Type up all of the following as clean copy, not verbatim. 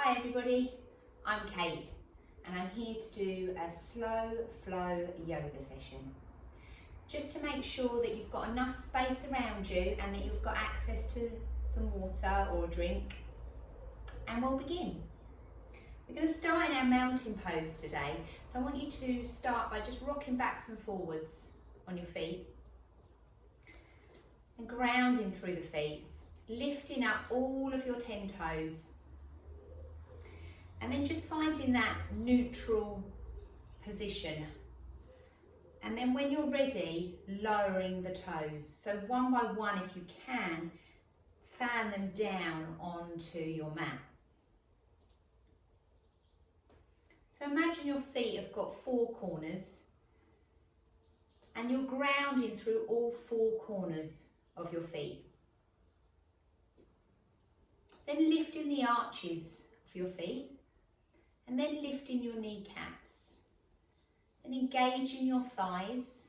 Hi everybody, I'm Kate and I'm here to do a slow flow yoga session. Just to make sure that you've got enough space around you and that you've got access to some water or a drink. And we'll begin. We're going to start in our mountain pose today. So I want you to start by just rocking backwards and forwards on your feet. And grounding through the feet, lifting up all of your 10 toes. And then just finding that neutral position. And then when you're ready, lowering the toes. So one by one, if you can, fan them down onto your mat. So imagine your feet have got 4 corners and you're grounding through all 4 corners of your feet. Then lifting the arches of your feet. And then lifting your kneecaps and engaging your thighs,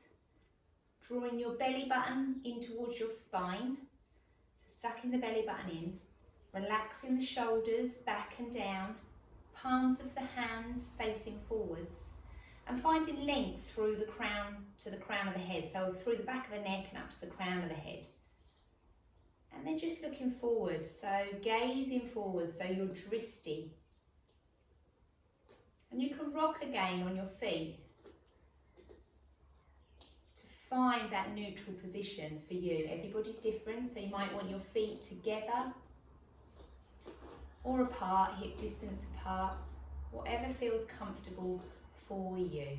drawing your belly button in towards your spine, so sucking the belly button in, relaxing the shoulders back and down, palms of the hands facing forwards, and finding length through the crown to the crown of the head, so through the back of the neck and up to the crown of the head. And then just looking forward, so gazing forward, so you're dristy. And you can rock again on your feet to find that neutral position for you. Everybody's different, so you might want your feet together or apart, hip distance apart, whatever feels comfortable for you.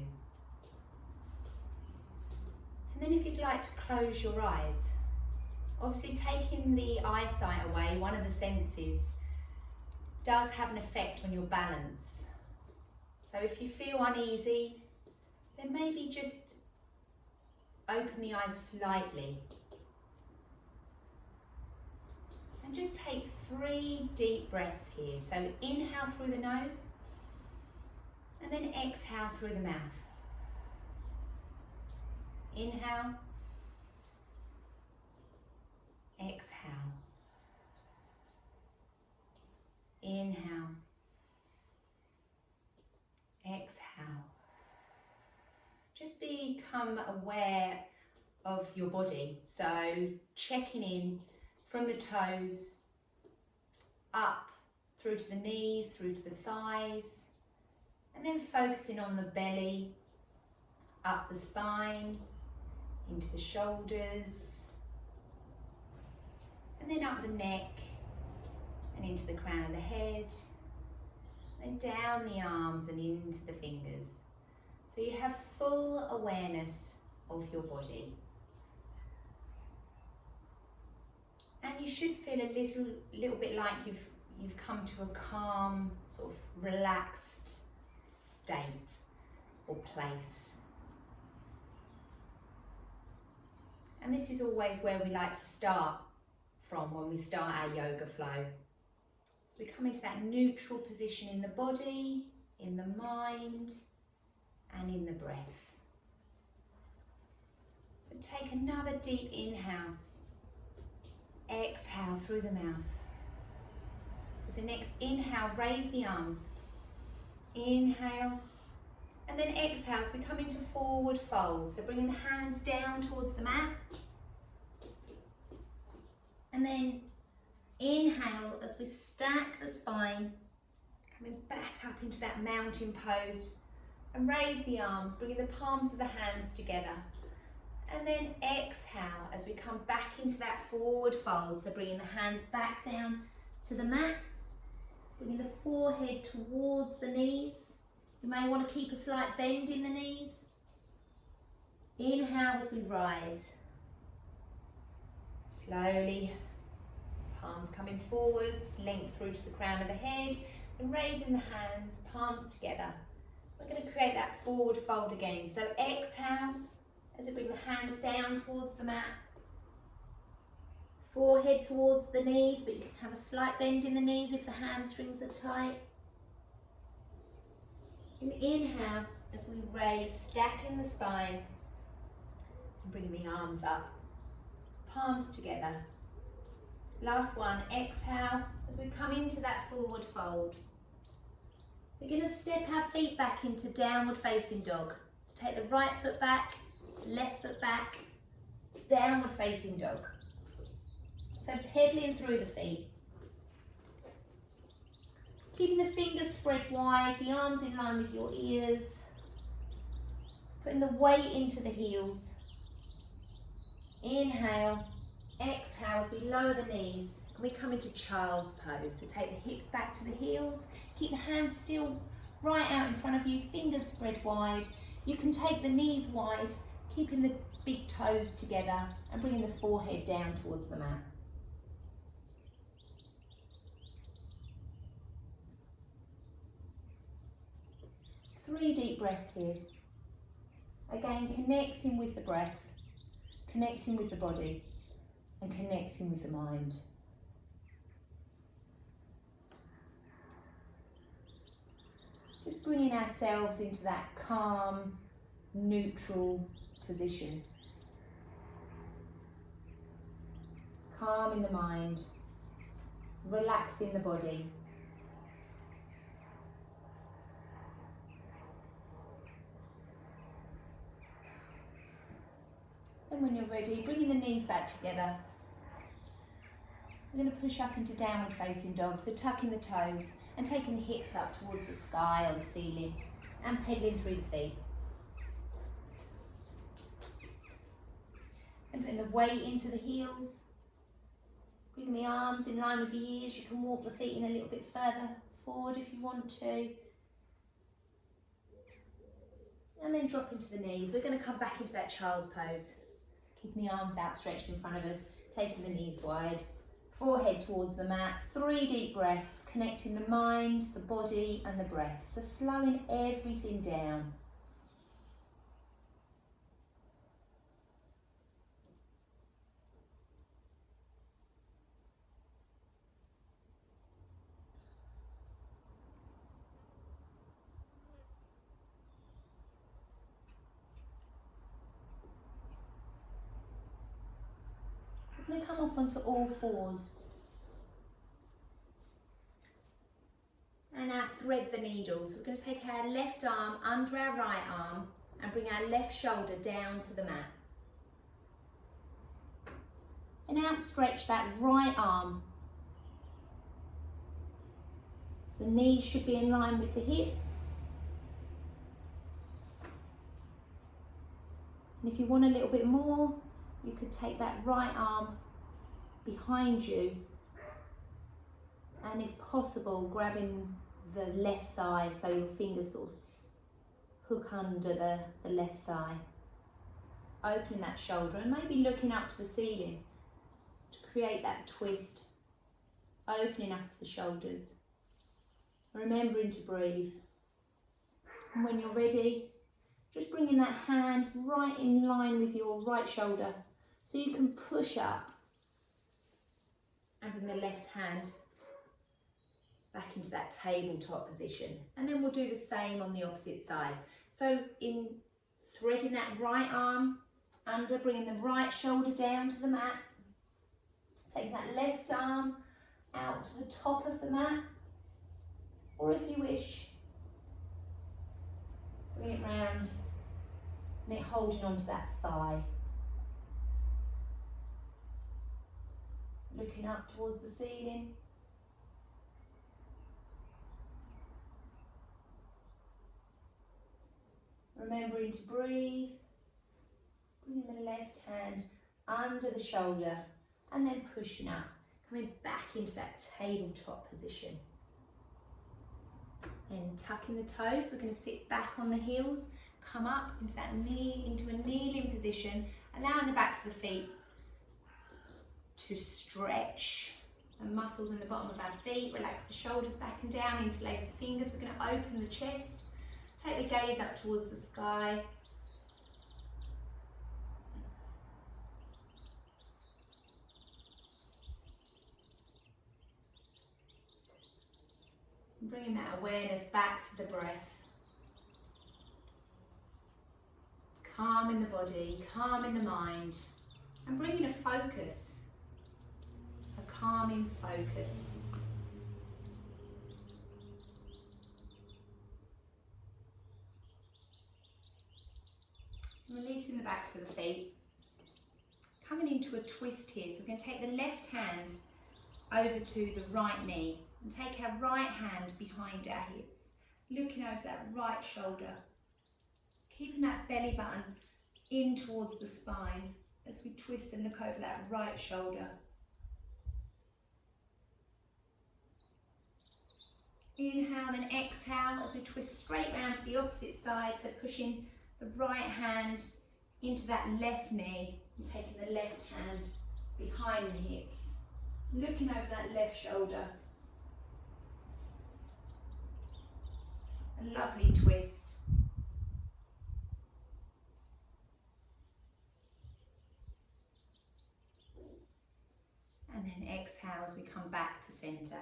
And then if you'd like to close your eyes, obviously taking the eyesight away, one of the senses, does have an effect on your balance. So if you feel uneasy, then maybe just open the eyes slightly. And just take 3 deep breaths here. So inhale through the nose, and then exhale through the mouth. Inhale, exhale, inhale, exhale. Just become aware of your body. So checking in from the toes, up through to the knees, through to the thighs, and then focusing on the belly, up the spine, into the shoulders, and then up the neck and into the crown of the head. And down the arms and into the fingers. So you have full awareness of your body. And you should feel a little bit like you've come to a calm, sort of relaxed state or place. And this is always where we like to start from when we start our yoga flow. We come into that neutral position in the body, in the mind, and in the breath. So take another deep inhale. Exhale through the mouth. With the next inhale, raise the arms. Inhale, and then exhale as we come into forward fold. So bringing the hands down towards the mat. And then inhale as we stack the spine, coming back up into that mountain pose, and raise the arms, bringing the palms of the hands together. And then exhale as we come back into that forward fold, so bringing the hands back down to the mat, bringing the forehead towards the knees. You may want to keep a slight bend in the knees. Inhale as we rise. Slowly. Palms coming forwards, length through to the crown of the head, and raising the hands, palms together. We're going to create that forward fold again. So exhale as we bring the hands down towards the mat. Forehead towards the knees, but you can have a slight bend in the knees if the hamstrings are tight. And inhale as we raise, stacking the spine, and bringing the arms up, palms together. Last one, exhale as we come into that forward fold. We're going to step our feet back into downward facing dog. So take the right foot back, left foot back, downward facing dog. So pedaling through the feet. Keeping the fingers spread wide, the arms in line with your ears. Putting the weight into the heels. Inhale, exhale as we lower the knees and we come into child's pose. So take the hips back to the heels, keep the hands still right out in front of you, fingers spread wide. You can take the knees wide, keeping the big toes together and bringing the forehead down towards the mat. Three deep breaths here. Again, connecting with the breath, connecting with the body, and connecting with the mind. Just bringing ourselves into that calm, neutral position. Calming the mind, relaxing the body. And when you're ready, bringing the knees back together. We're going to push up into downward facing dog, so tucking the toes and taking the hips up towards the sky or the ceiling and pedaling through the feet. And putting the weight into the heels. Bring the arms in line with the ears. You can walk the feet in a little bit further forward if you want to. And then drop into the knees. We're going to come back into that child's pose. Keeping the arms outstretched in front of us, taking the knees wide, forehead towards the mat. 3 deep breaths, connecting the mind, the body and the breath. So slowing everything down. We're going to come up onto all fours and now thread the needles. We're going to take our left arm under our right arm and bring our left shoulder down to the mat. And outstretch that right arm. So the knees should be in line with the hips. And if you want a little bit more, you could take that right arm behind you and if possible grabbing the left thigh so your fingers sort of hook under the left thigh. Opening that shoulder and maybe looking up to the ceiling to create that twist. Opening up the shoulders. Remembering to breathe. And when you're ready, just bringing that hand right in line with your right shoulder so you can push up and bring the left hand back into that tabletop position. And then we'll do the same on the opposite side. So in threading that right arm under, bringing the right shoulder down to the mat, taking that left arm out to the top of the mat, or if you wish, bring it round and it holding onto that thigh. Looking up towards the ceiling. Remembering to breathe. Bringing the left hand under the shoulder and then pushing up. Coming back into that tabletop position. And tucking the toes, we're going to sit back on the heels. Come up into that knee, into a kneeling position, allowing the backs of the feet to stretch the muscles in the bottom of our feet, relax the shoulders back and down, interlace the fingers. We're going to open the chest, take the gaze up towards the sky. And bringing that awareness back to the breath. Calming the body, calming the mind, and bringing a focus. Calming focus. the backs of the feet. Coming into a twist here, so we're going to take the left hand over to the right knee and take our right hand behind our hips, looking over that right shoulder, keeping that belly button in towards the spine as we twist and look over that right shoulder. Inhale, then exhale as we twist straight round to the opposite side, so pushing the right hand into that left knee and taking the left hand behind the hips, looking over that left shoulder. A lovely twist. And then exhale as we come back to centre.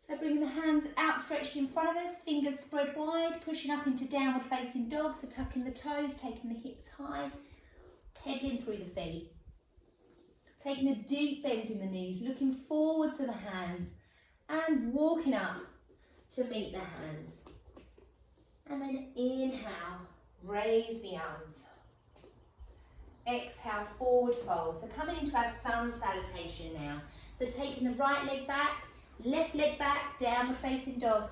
So bringing the hands outstretched in front of us, fingers spread wide, pushing up into downward facing dog, so tucking the toes, taking the hips high, pedaling through the feet. Taking a deep bend in the knees, looking forward to the hands and walking up to meet the hands. And then inhale, raise the arms. Exhale, forward fold. So coming into our sun salutation now. So taking the right leg back, left leg back, downward facing dog.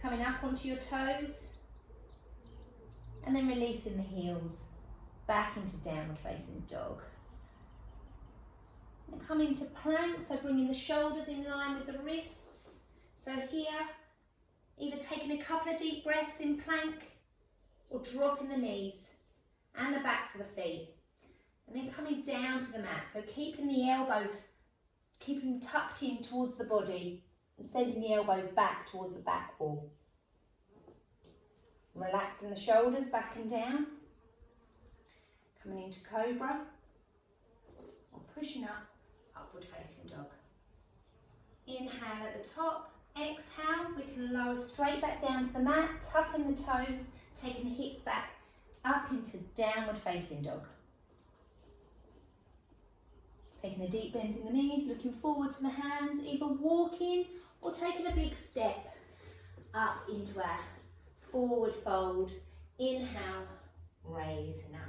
Coming up onto your toes and then releasing the heels back into downward facing dog. And come into plank, so bringing the shoulders in line with the wrists. So here, either taking a couple of deep breaths in plank or dropping the knees and the backs of the feet. And then coming down to the mat, so keeping the elbows, keeping them tucked in towards the body and sending the elbows back towards the back wall. Relaxing the shoulders back and down. Coming into Cobra or pushing up, upward facing dog. Inhale at the top, exhale, we can lower straight back down to the mat, tucking the toes, taking the hips back up into downward facing dog. Taking a deep bend in the knees, looking forward to the hands, either walking or taking a big step up into our forward fold. Inhale, raise and up.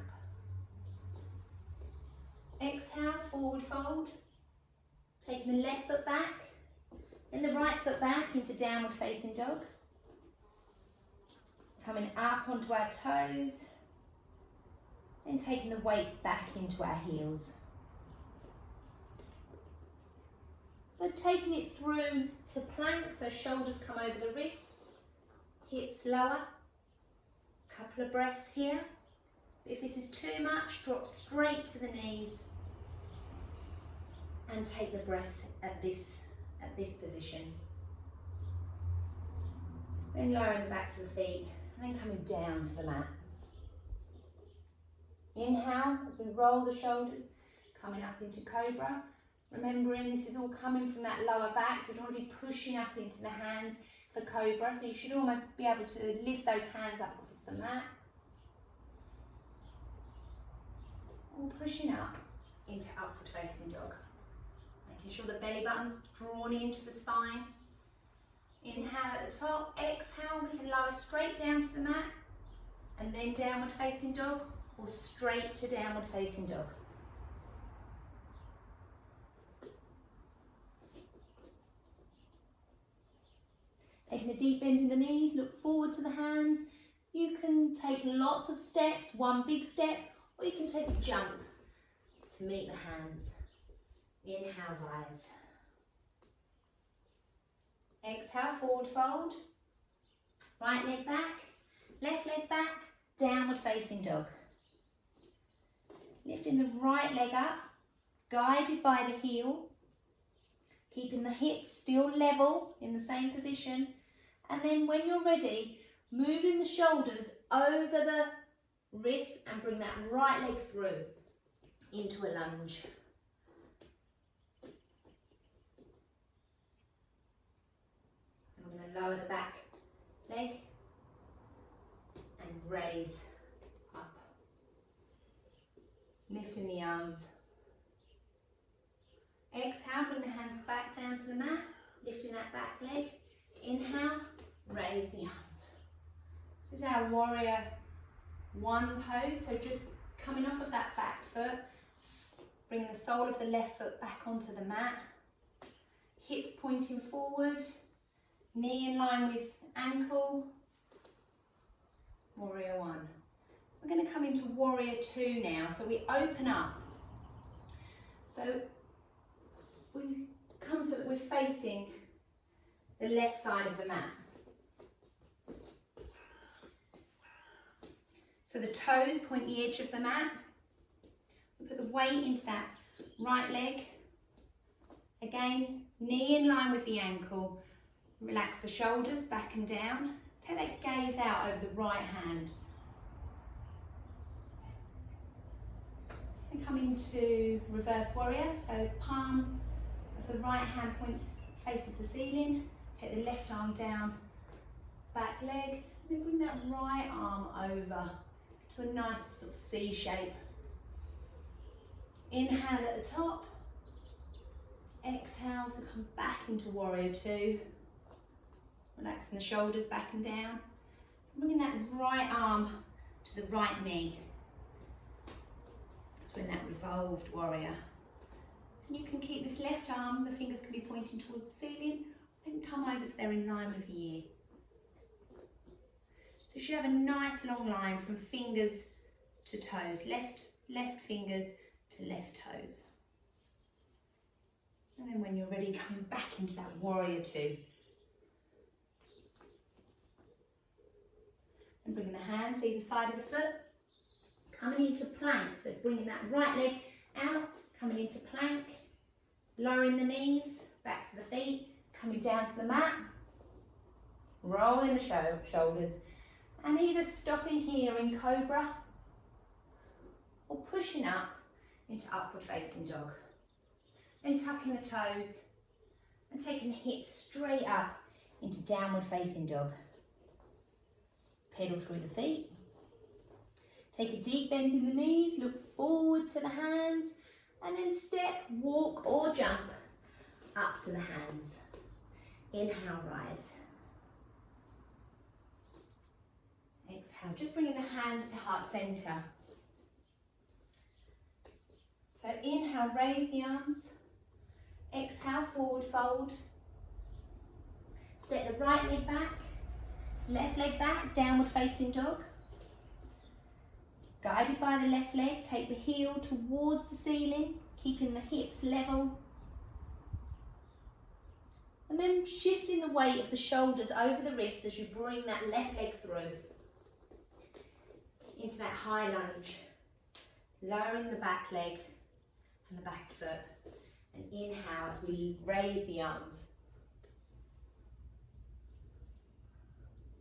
Exhale, forward fold. Taking the left foot back, then the right foot back into downward facing dog. Coming up onto our toes, then taking the weight back into our heels. So taking it through to plank, so shoulders come over the wrists, hips lower. Couple of breaths here. If this is too much, drop straight to the knees and take the breaths at this position. Then lowering the backs of the feet and then coming down to the mat. Inhale as we roll the shoulders, coming up into Cobra. Remembering this is all coming from that lower back, so don't want to be pushing up into the hands for Cobra. So you should almost be able to lift those hands up off of the mat. All pushing up into upward facing dog. Making sure the belly button's drawn into the spine. Inhale at the top, exhale, we can lower straight down to the mat and then downward facing dog or straight to downward facing dog. Taking a deep bend in the knees, look forward to the hands. You can take lots of steps, one big step, or you can take a jump to meet the hands. Inhale, rise. Exhale, forward fold. Right leg back, left leg back, downward facing dog. Lifting the right leg up, guided by the heel. Keeping the hips still level in the same position. And then when you're ready, moving the shoulders over the wrists and bring that right leg through into a lunge. I'm going to lower the back leg and raise up. Lifting the arms. Exhale, bring the hands back down to the mat, lifting that back leg. Inhale, raise the arms. This is our warrior one pose, so just coming off of that back foot, bringing the sole of the left foot back onto the mat, hips pointing forward, knee in line with ankle, warrior one. We're going to come into warrior two now, so we open up. So we come so that we're facing the left side of the mat. So the toes point the edge of the mat. We put the weight into that right leg. Again, knee in line with the ankle. Relax the shoulders back and down. Take that gaze out over the right hand. And come into reverse warrior. So palm of the right hand faces the ceiling. Take the left arm down, back leg. Then bring that right arm over to a nice sort of C shape. Inhale at the top. Exhale, so come back into warrior two. Relaxing the shoulders back and down. Bringing that right arm to the right knee. So in that revolved warrior. And you can keep this left arm, the fingers can be pointing towards the ceiling, then come over so they're in line with the ear. So you should have a nice long line from fingers to toes, left fingers to left toes. And then when you're ready, come back into that warrior two. And bringing the hands either side of the foot, coming into plank. So bringing that right leg out, coming into plank, lowering the knees, back to the feet, coming down to the mat, rolling the shoulders, and either stopping here in Cobra or pushing up into upward facing dog. Then tucking the toes and taking the hips straight up into downward facing dog. Pedal through the feet. Take a deep bend in the knees, look forward to the hands, and then step, walk or jump up to the hands. Inhale, rise. Exhale, just bringing the hands to heart center. So inhale, raise the arms. Exhale, forward fold. Step the right leg back, left leg back, downward facing dog. Guided by the left leg, take the heel towards the ceiling, keeping the hips level. And then shifting the weight of the shoulders over the wrists as you bring that left leg through. Into that high lunge. Lowering the back leg and the back foot. And inhale as we raise the arms.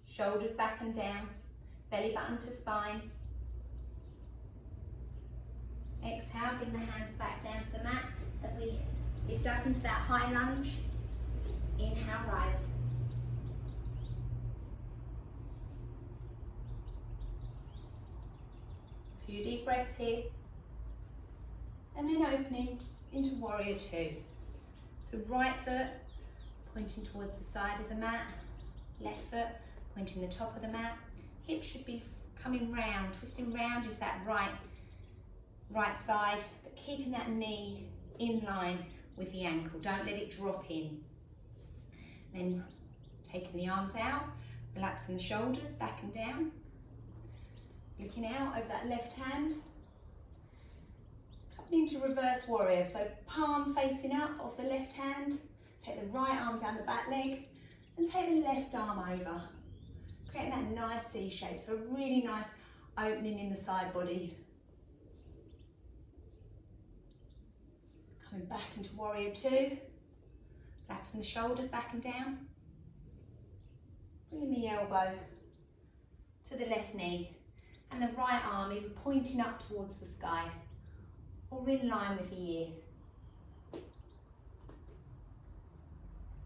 Shoulders back and down, belly button to spine. Exhale, bring the hands back down to the mat as we lift up into that high lunge. Inhale, rise. A few deep breaths here. And then opening into warrior two. So right foot pointing towards the side of the mat, left foot pointing the top of the mat. Hips should be coming round, twisting round into that right side, but keeping that knee in line with the ankle. Don't let it drop in. Then taking the arms out, relaxing the shoulders back and down. Looking out over that left hand. Coming into reverse warrior, so palm facing up of the left hand. Take the right arm down the back leg and take the left arm over. Creating that nice C shape, so a really nice opening in the side body. Coming back into warrior two. Relaxing the shoulders back and down. Bringing the elbow to the left knee and the right arm either pointing up towards the sky or in line with the ear.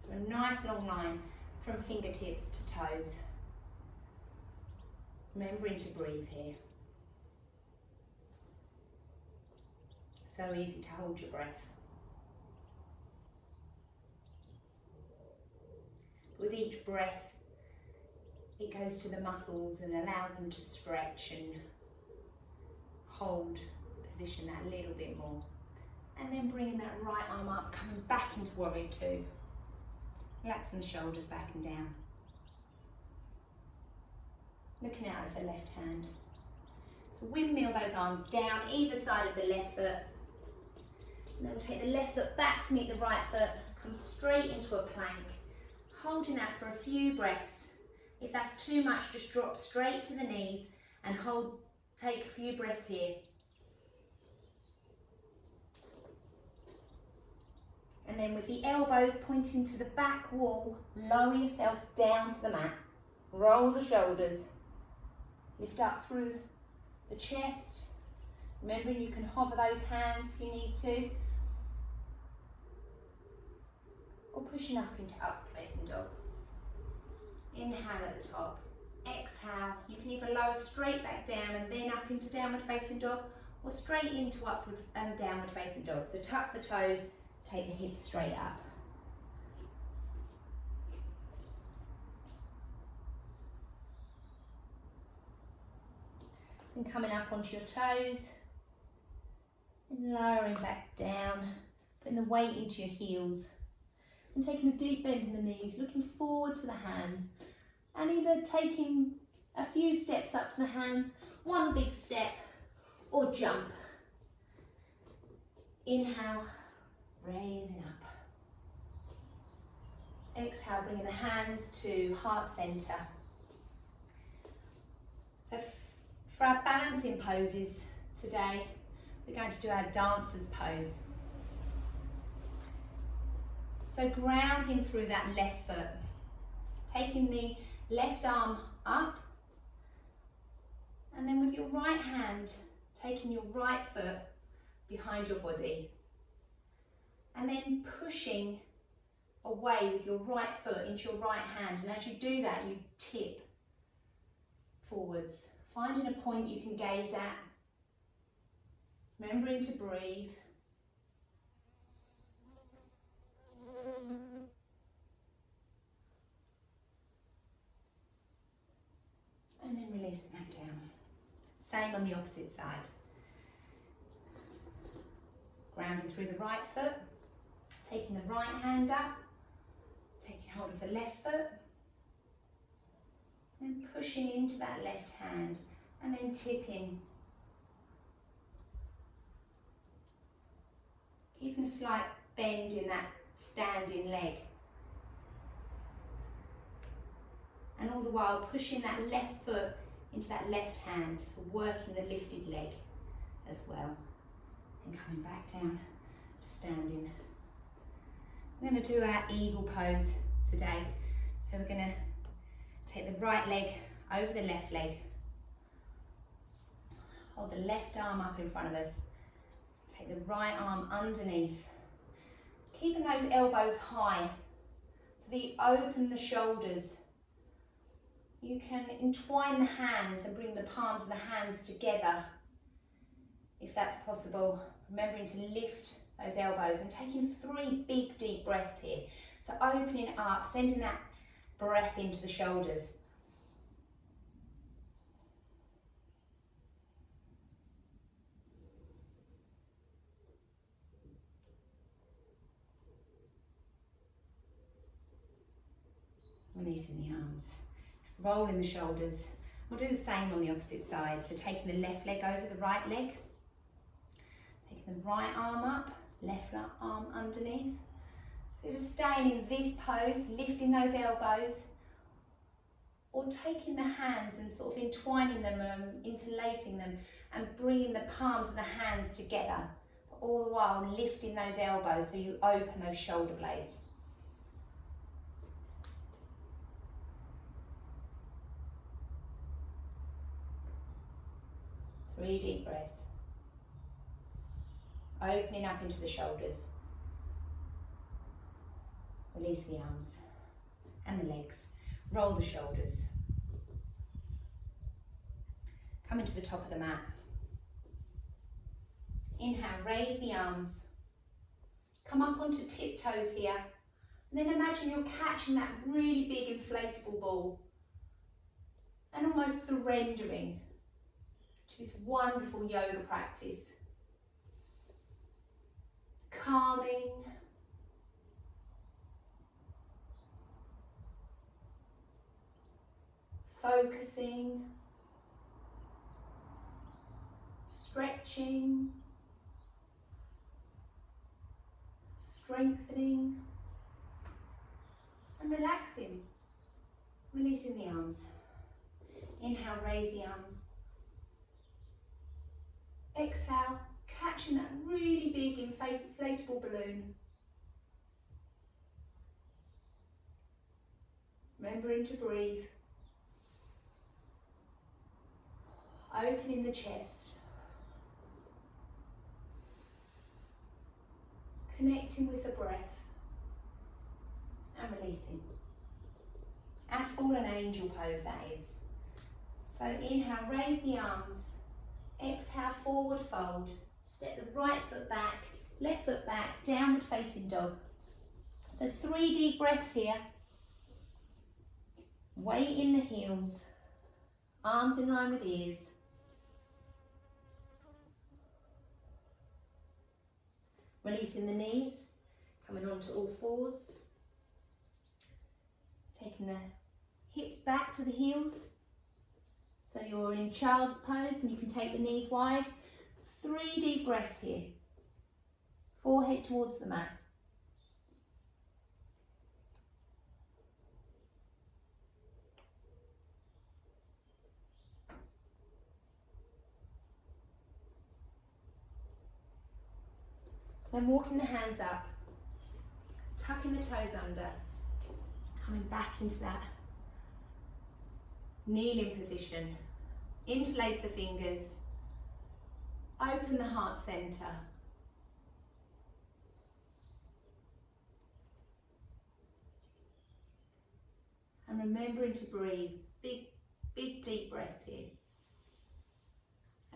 So a nice long line from fingertips to toes. Remembering to breathe here. So easy to hold your breath. With each breath, it goes to the muscles and allows them to stretch and hold position that little bit more. And then bringing that right arm up, coming back into warrior two. Relaxing the shoulders back and down. Looking out over the left hand. So windmill those arms down either side of the left foot. And then we'll take the left foot back to meet the right foot. Come straight into a plank. Holding that for a few breaths. If that's too much, just drop straight to the knees and hold. Take a few breaths here. And then with the elbows pointing to the back wall, lower yourself down to the mat. Roll the shoulders. Lift up through the chest. Remembering you can hover those hands if you need to. Or pushing up into upward facing dog. Inhale at the top. Exhale. You can either lower straight back down and then up into downward facing dog, or straight into upward and downward facing dog. So tuck the toes, take the hips straight up. And coming up onto your toes and lowering back down, putting the weight into your heels and taking a deep bend in the knees, looking forward to the hands and either taking a few steps up to the hands, one big step, or jump. Inhale, raising up. Exhale, bringing the hands to heart center. So for our balancing poses today, we're going to do our dancer's pose. So grounding through that left foot, taking the left arm up, and then with your right hand, taking your right foot behind your body, and then pushing away with your right foot into your right hand. And as you do that, you tip forwards, finding a point you can gaze at, remembering to breathe. And then releasing that down. Same on the opposite side. Grounding through the right foot, taking the right hand up, taking hold of the left foot, and pushing into that left hand, and then tipping. Keeping a slight bend in that standing leg. And all the while pushing that left foot into that left hand, so working the lifted leg as well. And coming back down to standing. We're going to do our eagle pose today. So we're going to take the right leg over the left leg. Hold the left arm up in front of us. Take the right arm underneath. Keeping those elbows high so that you open the shoulders. You can entwine the hands and bring the palms of the hands together if that's possible. Remembering to lift those elbows and taking 3 big deep breaths here. So opening up, sending that breath into the shoulders. Releasing the arms, rolling the shoulders. We'll do the same on the opposite side. So taking the left leg over the right leg, taking the right arm up, left arm underneath. So either staying in this pose, lifting those elbows, or taking the hands and sort of entwining them, interlacing them, and bringing the palms of the hands together, all the while lifting those elbows so you open those shoulder blades. Three deep breaths. Opening up into the shoulders. Release the arms and the legs. Roll the shoulders. Come into the top of the mat. Inhale, raise the arms. Come up onto tiptoes here. And then imagine you're catching that really big inflatable ball. and almost surrendering to this wonderful yoga practice. Calming, focusing, stretching, strengthening, and relaxing, releasing the arms. Inhale, raise the arms. Exhale, catching that really big inflatable balloon. Remembering to breathe. Opening the chest. Connecting with the breath. And releasing. Our fallen angel pose, that is. So inhale, raise the arms. Exhale, forward fold. Step the right foot back, left foot back, downward facing dog. So 3 deep breaths here. Weight in the heels. Arms in line with ears. Releasing the knees, coming onto all fours. Taking the hips back to the heels. So you're in child's pose and you can take the knees wide. 3 deep breaths here. Forehead towards the mat. Then walking the hands up, tucking the toes under, coming back into that kneeling position. Interlace the fingers, open the heart centre. And remembering to breathe, big deep breaths here.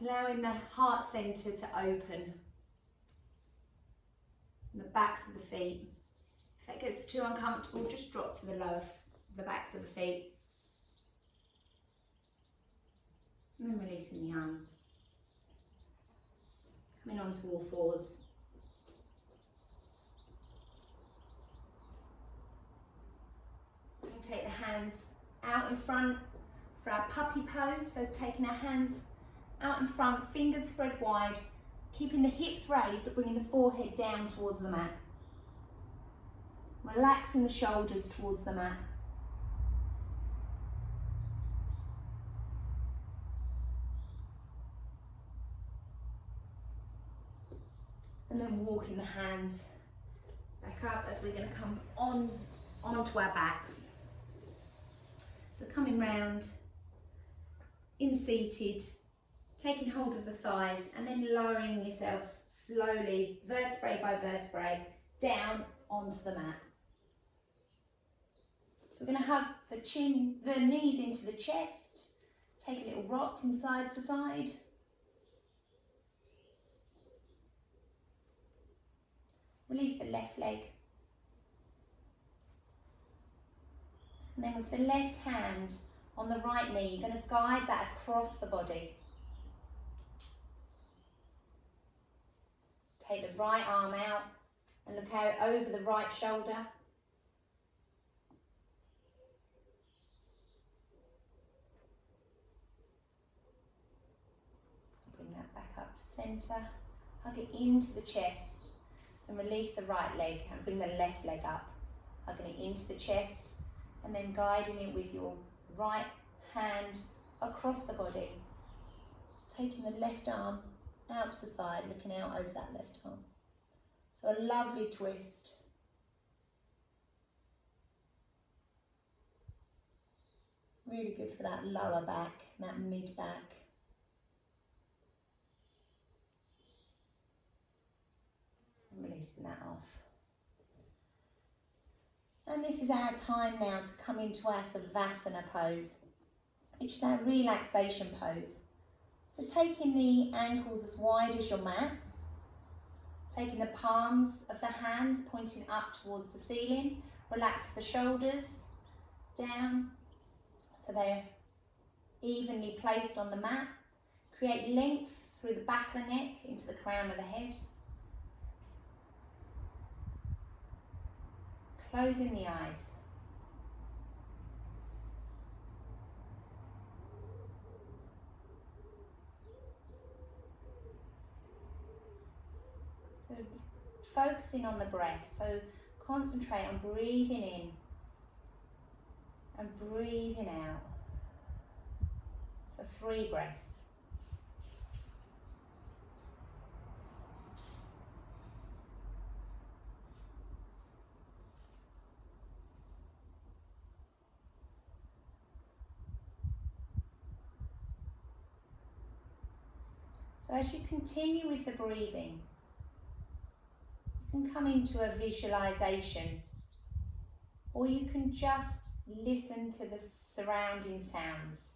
Allowing the heart centre to open. And the backs of the feet. If that gets too uncomfortable, just drop to the backs of the feet. And then releasing the arms. Coming onto all fours. And take the hands out in front for our puppy pose. So taking our hands out in front, fingers spread wide, keeping the hips raised but bringing the forehead down towards the mat. Relaxing the shoulders towards the mat. And then walking the hands back up as we're going to come onto our backs. So coming round, in seated, taking hold of the thighs and then lowering yourself slowly, vertebrae by vertebrae, down onto the mat. So we're going to hug the knees into the chest, take a little rock from side to side. Release the left leg. And then with the left hand on the right knee, you're going to guide that across the body. Take the right arm out and look out over the right shoulder. Bring that back up to centre. Hug it into the chest. And release the right leg and bring the left leg up. Hugging it into the chest and then guiding it with your right hand across the body. Taking the left arm out to the side, looking out over that left arm. So a lovely twist. Really good for that lower back, that mid back. Releasing that off. And this is our time now to come into our Savasana pose, which is our relaxation pose. So taking the ankles as wide as your mat, taking the palms of the hands pointing up towards the ceiling, relax the shoulders down so they're evenly placed on the mat. Create length through the back of the neck into the crown of the head. Closing the eyes. So focusing on the breath. So concentrate on breathing in and breathing out for 3 breaths. So as you continue with the breathing, you can come into a visualization, or you can just listen to the surrounding sounds.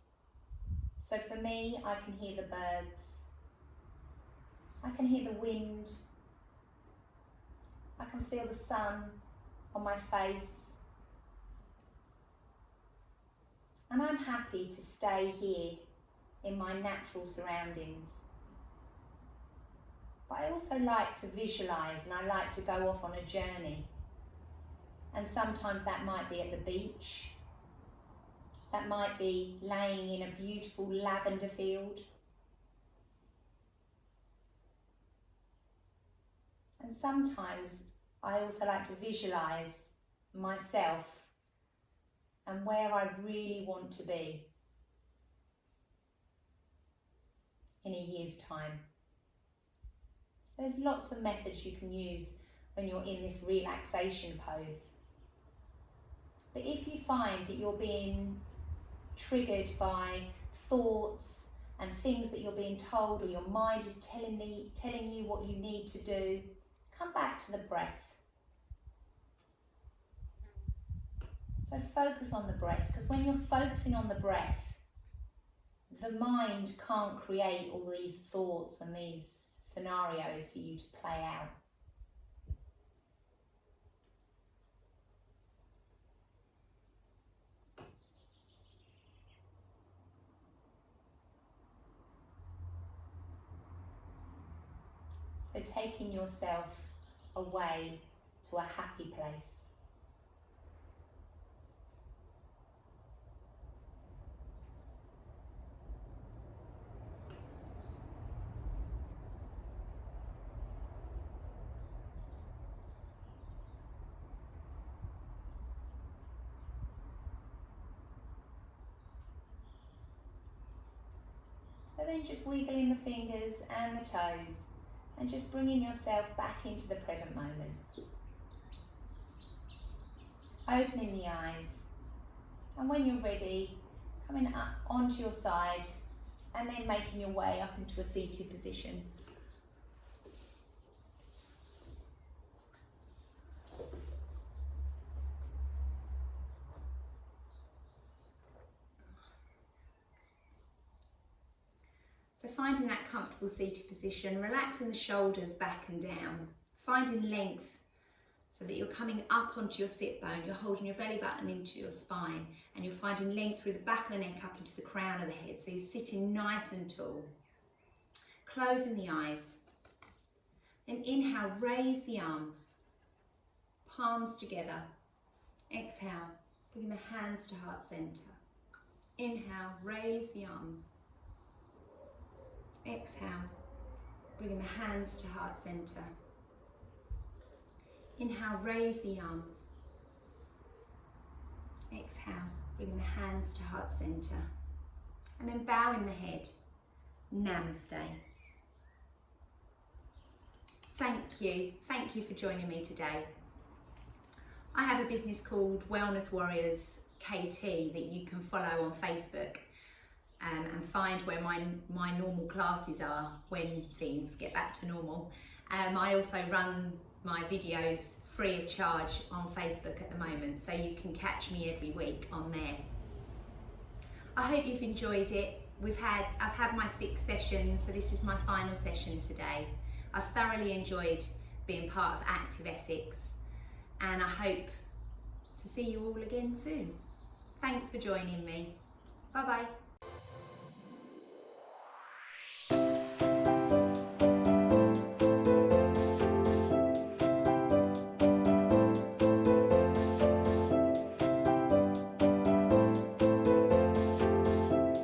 So for me, I can hear the birds, I can hear the wind, I can feel the sun on my face, and I'm happy to stay here in my natural surroundings. But I also like to visualise, and I like to go off on a journey. And sometimes that might be at the beach, that might be laying in a beautiful lavender field. And sometimes I also like to visualise myself and where I really want to be in a year's time. So there's lots of methods you can use when you're in this relaxation pose. But if you find that you're being triggered by thoughts and things that you're being told, or your mind is telling you what you need to do, come back to the breath. So focus on the breath, because when you're focusing on the breath, the mind can't create all these thoughts and these scenarios for you to play out. So taking yourself away to a happy place. So then just wiggling the fingers and the toes and just bringing yourself back into the present moment. Opening the eyes, and when you're ready, coming up onto your side and then making your way up into a seated position. So finding that comfortable seated position, relaxing the shoulders back and down, finding length so that you're coming up onto your sit bone, you're holding your belly button into your spine, and you're finding length through the back of the neck up into the crown of the head, so you're sitting nice and tall. Closing the eyes. Then inhale, raise the arms, palms together. Exhale, bring the hands to heart center. Inhale, raise the arms. Exhale, bringing the hands to heart center. Inhale, raise the arms. Exhale, bringing the hands to heart center. And then bowing the head. Namaste. Thank you for joining me today. I have a business called Wellness Warriors KT that you can follow on Facebook. And find where my normal classes are when things get back to normal. I also run my videos free of charge on Facebook at the moment, so you can catch me every week on there. I hope you've enjoyed it. I've had my 6 sessions, so this is my final session today. I've thoroughly enjoyed being part of Active Essex, and I hope to see you all again soon. Thanks for joining me. Bye bye.